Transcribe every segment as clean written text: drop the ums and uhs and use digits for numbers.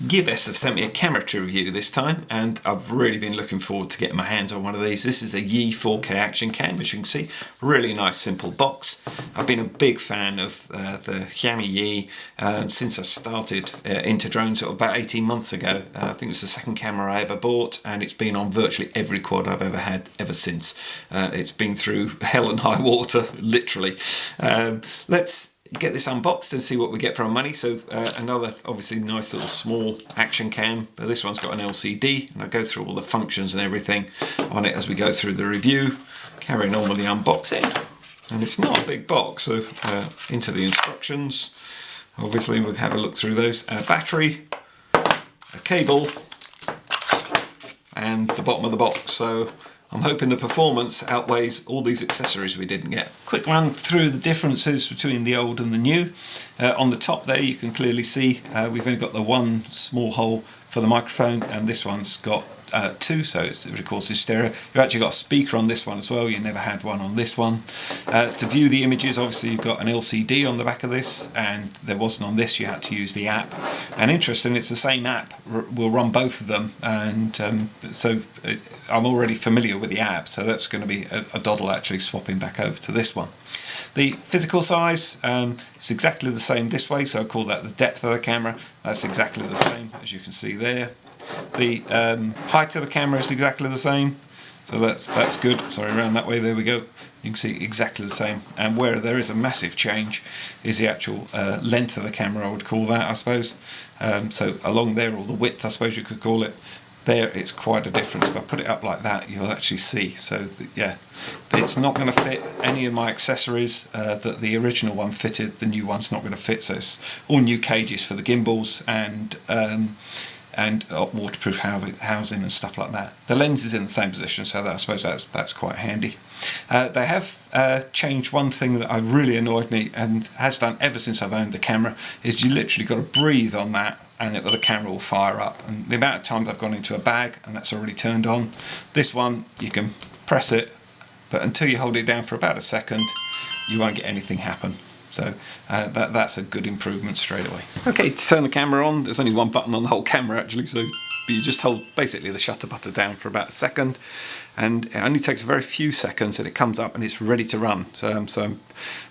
Gearbest have sent me a camera to review this time, and I've really been looking forward to getting my hands on one of these. This is a Yi 4K action cam, as you can see. Really nice simple box. I've been a big fan of the Xiaomi Yi since I started into drones about 18 months ago. I think it was the second camera I ever bought, and it's been on virtually every quad I've ever had ever since. It's been through hell and high water, literally. Let's get this unboxed and see what we get for our money. So another obviously nice little small action cam, but this one's got an LCD, and I'll go through all the functions and everything on it as we go through the review. Carrying on with the unboxing, and it's not a big box, so into the instructions. Obviously we'll have a look through those. Battery, a cable, and the bottom of the box. So I'm hoping the performance outweighs all these accessories we didn't get. Quick run through the differences between the old and the new. On the top there you can clearly see we've only got the one small hole for the microphone, and this one's got two, so it records in stereo. You've actually got a speaker on this one as well. You never had one on this one. To view the images, obviously you've got an LCD on the back of this, and there wasn't on this. You had to use the app, and interesting, it's the same app will run both of them, and so I'm already familiar with the app, so that's going to be a doddle actually swapping back over to this one. The physical size is exactly the same this way, so I call that the depth of the camera. That's exactly the same, as you can see there. The height of the camera is exactly the same, so that's good. Sorry, around that way, there we go. You can see exactly the same, and where there is a massive change is the actual length of the camera, I would call that, I suppose. So along there, or the width, I suppose you could call it. There, it's quite a difference. If I put it up like that, you'll actually see. So yeah, it's not going to fit any of my accessories that the original one fitted. The new one's not going to fit, so it's all new cages for the gimbals and waterproof housing and stuff like that. The lens is in the same position, so I suppose that's quite handy. They have changed one thing that really annoyed me, and has done ever since I've owned the camera, is you literally got to breathe on that and the camera will fire up. And the amount of times I've gone into a bag and that's already turned on. This one, you can press it, but until you hold it down for about a second, you won't get anything happen. So that's a good improvement straight away. Okay, to turn the camera on, there's only one button on the whole camera actually, so you just hold basically the shutter button down for about a second, and it only takes a very few seconds and it comes up and it's ready to run. So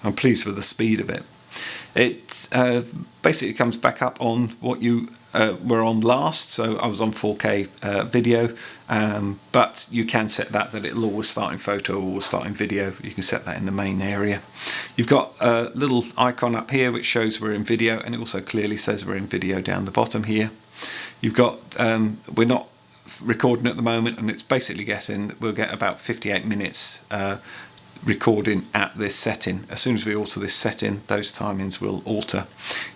I'm pleased with the speed of it. It basically comes back up on what you were on last, so I was on 4K video, but you can set that it'll always start in photo or always start in video. You can set that in the main area. You've got a little icon up here which shows we're in video, and it also clearly says we're in video down the bottom here. You've got we're not recording at the moment, and it's basically we'll get about 58 minutes recording at this setting. As soon as we alter this setting, those timings will alter.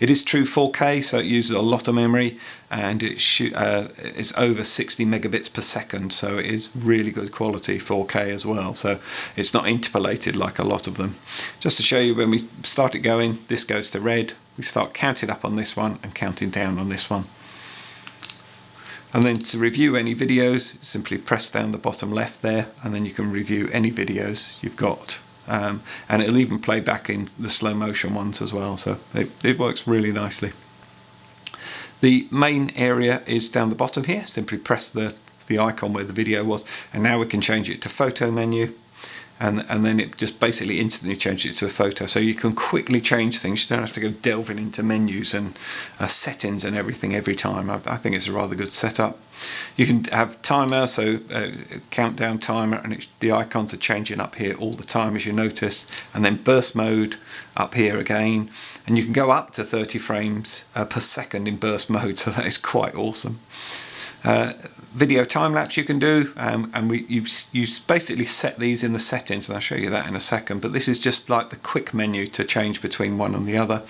It is true 4K, so it uses a lot of memory, and it's over 60 megabits per second, so it is really good quality 4K as well. So it's not interpolated like a lot of them. Just to show you, when we start it going, this goes to red. We start counting up on this one and counting down on this one. And then to review any videos, simply press down the bottom left there, and then you can review any videos you've got. And it'll even play back in the slow motion ones as well, so it works really nicely. The main area is down the bottom here. Simply press the icon where the video was, and now we can change it to photo menu. And then it just basically instantly changes it to a photo, so you can quickly change things. You don't have to go delving into menus and settings and everything every time. I think it's a rather good setup. You can have timer, so countdown timer, and the icons are changing up here all the time, as you notice. And then burst mode up here again, and you can go up to 30 frames per second in burst mode, so that is quite awesome. Video time lapse you can do, and you basically set these in the settings, and I'll show you that in a second, but this is just like the quick menu to change between one and the other.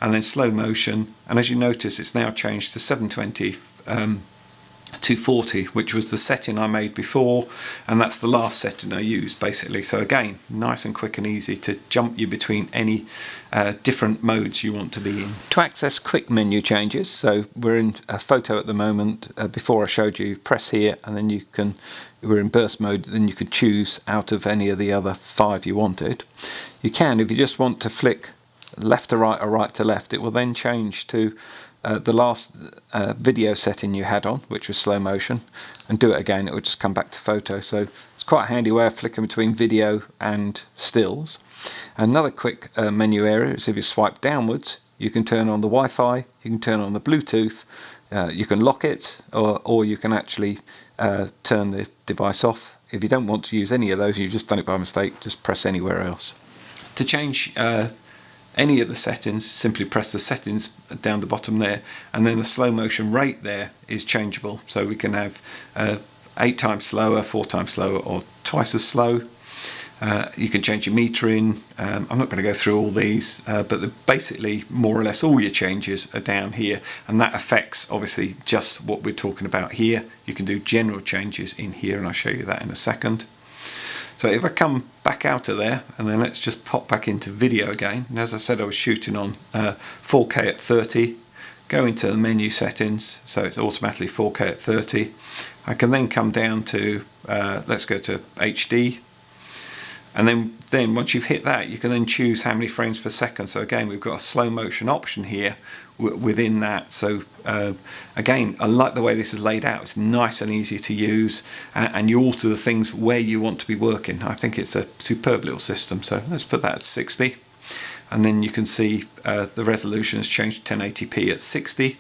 And then slow motion, and as you notice, it's now changed to 720 240, which was the setting I made before, and that's the last setting I used basically. So again, nice and quick and easy to jump you between any different modes you want to be in. To access quick menu changes, so we're in a photo at the moment. Before I showed you, press here, and then we're in burst mode, then you could choose out of any of the other 5 you wanted. You can, if you just want to flick left to right or right to left, it will then change to the last video setting you had on, which was slow motion, and do it again, it would just come back to photo. So it's quite a handy way of flicking between video and stills. Another quick menu area is if you swipe downwards, you can turn on the Wi-Fi, you can turn on the Bluetooth, you can lock it, or you can actually turn the device off. If you don't want to use any of those, you've just done it by mistake, just press anywhere else. To change any of the settings, simply press the settings down the bottom there, and then the slow motion rate there is changeable. So we can have 8 times slower, 4 times slower, or twice as slow. You can change your metering. I'm not going to go through all these, but basically more or less all your changes are down here, and that affects obviously just what we're talking about here. You can do general changes in here, and I'll show you that in a second. So if I come back out of there, and then let's just pop back into video again, and as I said, I was shooting on 4K at 30, go into the menu settings, so it's automatically 4K at 30. I can then come down to, let's go to HD, and then once you've hit that, you can then choose how many frames per second. So again, we've got a slow motion option here within that. So again, I like the way this is laid out. It's nice and easy to use, and you alter the things where you want to be working. I think it's a superb little system. So let's put that at 60, and then you can see the resolution has changed to 1080p at 60.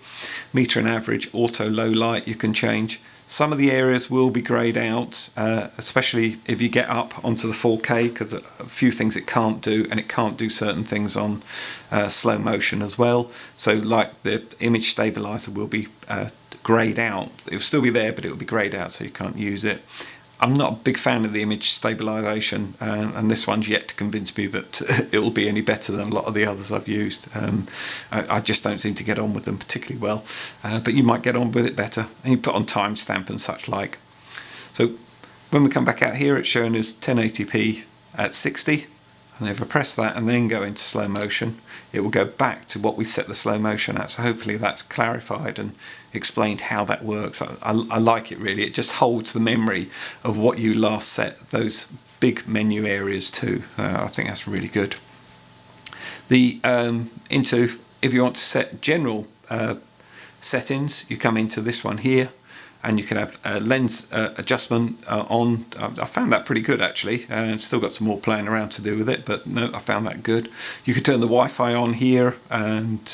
Meter and average, auto low light you can change. Some of the areas will be greyed out, especially if you get up onto the 4K, because a few things it can't do, and it can't do certain things on slow motion as well. So like the image stabilizer will be greyed out. It will still be there, but it will be greyed out, so you can't use it. I'm not a big fan of the image stabilization, and this one's yet to convince me that it will be any better than a lot of the others I've used. I just don't seem to get on with them particularly well, but you might get on with it better. And you put on timestamp and such like. So when we come back out here, it's shown as 1080p at 60. And if I press that and then go into slow motion, it will go back to what we set the slow motion at. So hopefully that's clarified and explained how that works. I like it really. It just holds the memory of what you last set those big menu areas to. I think that's really good. If you want to set general settings, you come into this one here, and you can have lens adjustment on. I found that pretty good actually. I've still got some more playing around to do with it, but no, I found that good. You can turn the Wi-Fi on here, and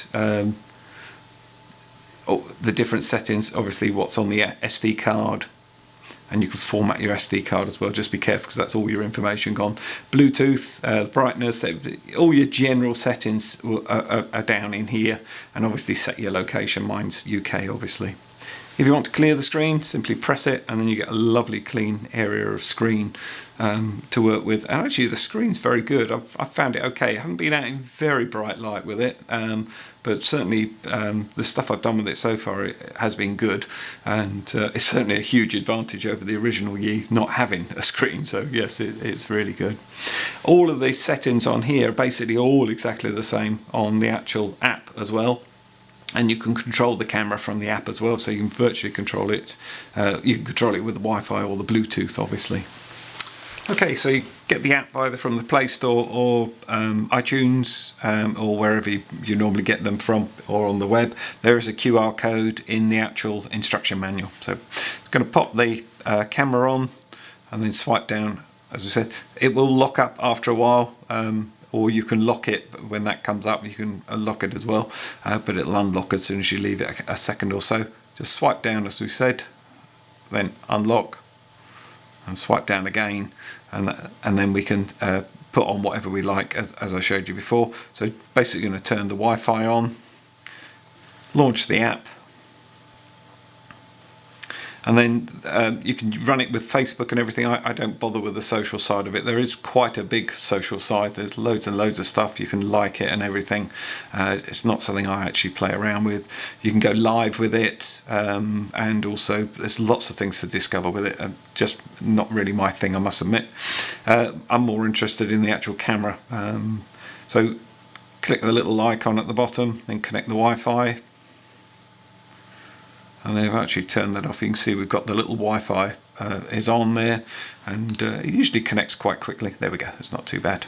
the different settings, obviously what's on the SD card, and you can format your SD card as well. Just be careful, because that's all your information gone. Bluetooth, brightness, all your general settings are down in here, and obviously set your location. Mine's UK obviously. If you want to clear the screen, simply press it, and then you get a lovely clean area of screen to work with. And actually the screen's very good. I've found it okay. I haven't been out in very bright light with it, but certainly the stuff I've done with it so far, it has been good, and it's certainly a huge advantage over the original Yi not having a screen. So yes, it's really good. All of the settings on here are basically all exactly the same on the actual app as well. And you can control the camera from the app as well, so you can virtually control it. You can control it with the Wi-Fi or the Bluetooth, obviously. Okay, so you get the app either from the Play Store or iTunes, or wherever you normally get them from, or on the web. There is a QR code in the actual instruction manual. So I'm going to pop the camera on and then swipe down. As we said, it will lock up after a while. Or you can lock it when that comes up. You can lock it as well, but it'll unlock as soon as you leave it a second or so. Just swipe down, as we said, then unlock, and swipe down again, and then we can put on whatever we like, as I showed you before. So basically, going to turn the Wi-Fi on, launch the app, and then you can run it with Facebook and everything. I don't bother with the social side of it. There is quite a big social side. There's loads and loads of stuff. You can like it and everything. It's not something I actually play around with. You can go live with it, and also there's lots of things to discover with it. Just not really my thing, I must admit. I'm more interested in the actual camera. So click the little icon at the bottom, then connect the Wi-Fi. And they've actually turned that off. You can see we've got the little Wi-Fi is on there, and it usually connects quite quickly. There we go, it's not too bad.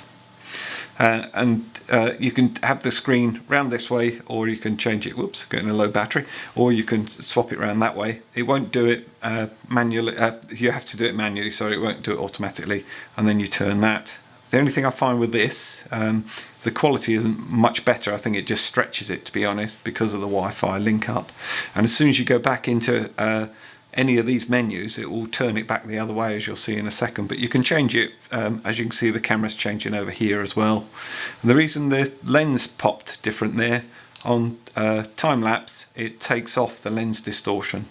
You can have the screen round this way, or you can change it, whoops, getting a low battery, or you can swap it around that way. It won't do it manually, you have to do it manually, so it won't do it automatically, and then you turn that. The only thing I find with this is the quality isn't much better. I think it just stretches it, to be honest, because of the Wi-Fi link up. And as soon as you go back into any of these menus, it will turn it back the other way, as you'll see in a second. But you can change it, as you can see the camera's changing over here as well. And the reason the lens popped different there, on time-lapse it takes off the lens distortion.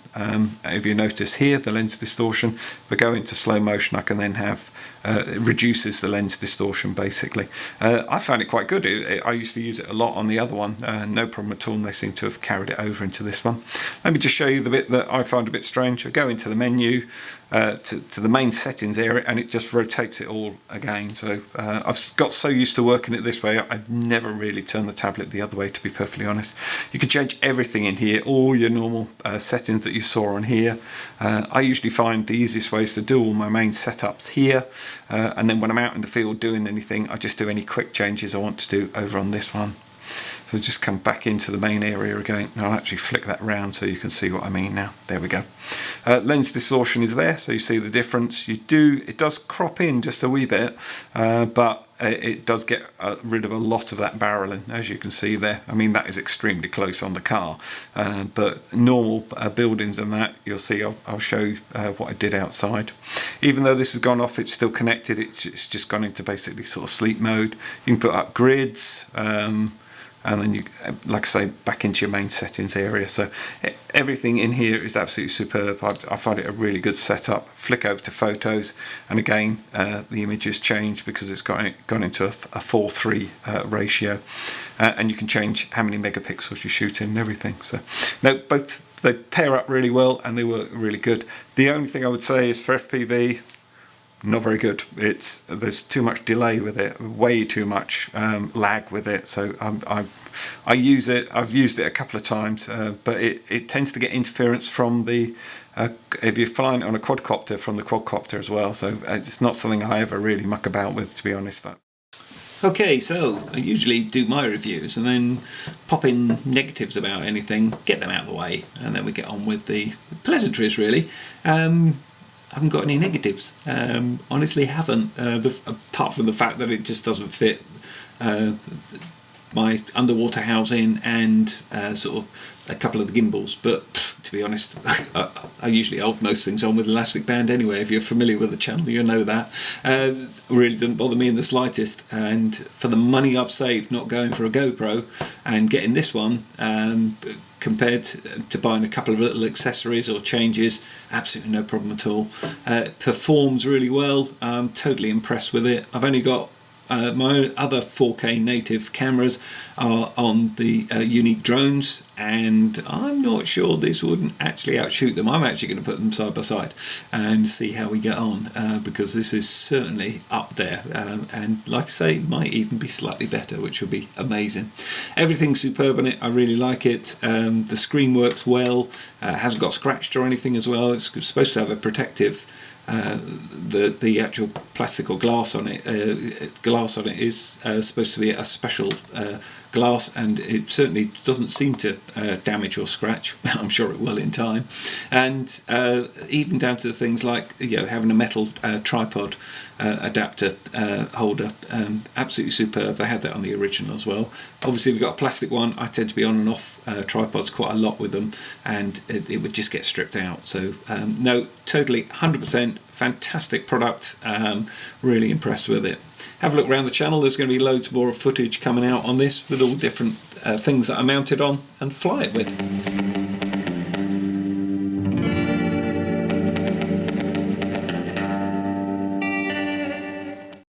If you notice here, the lens distortion, if I go into slow motion I can then have, it reduces the lens distortion basically. I found it quite good. I used to use it a lot on the other one, no problem at all, and they seem to have carried it over into this one. Let me just show you the bit that I find a bit strange. I go into the menu, to the main settings area, and it just rotates it all again. So I've got so used to working it this way, I've never really turned the tablet the other way, to be perfectly honest. You can change everything in here, all your normal settings that you saw on here. I usually find the easiest ways to do all my main setups here, and then when I'm out in the field doing anything, I just do any quick changes I want to do over on this one. So just come back into the main area again. I'll actually flick that round so you can see what I mean now. There we go. Lens distortion is there, so you see the difference. It does crop in just a wee bit, but it does get rid of a lot of that barreling, as you can see there. I mean, that is extremely close on the car, but normal buildings and that, you'll see, I'll show you what I did outside. Even though this has gone off, it's still connected. It's just gone into basically sort of sleep mode. You can put up grids, and then you, like I say, back into your main settings area. So everything in here is absolutely superb. I find it a really good setup. Flick over to photos, and again the image has changed because it's gone into a 4:3 ratio, and you can change how many megapixels you shoot in and everything. So no, both, they pair up really well and they work really good. The only thing I would say is for FPV, not very good. There's too much delay with it, way too much lag with it. So I use it. I've used it a couple of times, but it tends to get interference from the if you're flying on a quadcopter, from the quadcopter as well. So it's not something I ever really muck about with, to be honest. Okay, so I usually do my reviews and then pop in negatives about anything, get them out of the way, and then we get on with the pleasantries really. I haven't got any negatives, honestly haven't, apart from the fact that it just doesn't fit my underwater housing and sort of a couple of the gimbals, but to be honest, I usually hold most things on with elastic band anyway. If you're familiar with the channel, you'll know that. Really didn't bother me in the slightest, and for the money I've saved not going for a GoPro and getting this one, compared to buying a couple of little accessories or changes, absolutely no problem at all. Performs really well. I'm totally impressed with it. I've only got my other 4K native cameras are on the Unique drones, and I'm not sure this wouldn't actually outshoot them. I'm actually going to put them side by side and see how we get on, because this is certainly up there, and like I say, might even be slightly better, which would be amazing. Everything's superb on it. I really like it. The screen works well, hasn't got scratched or anything as well. It's supposed to have a protective the actual plastic or glass on it is supposed to be a special glass, and it certainly doesn't seem to damage or scratch. I'm sure it will in time. And even down to things like, having a metal tripod adapter holder, absolutely superb. They had that on the original as well. Obviously, if you've got a plastic one, I tend to be on and off tripods quite a lot with them, and it would just get stripped out. So no, totally 100% fantastic product. Really impressed with it. Have a look around the channel. There's going to be loads more footage coming out on this with all different things that I mounted on and fly it with.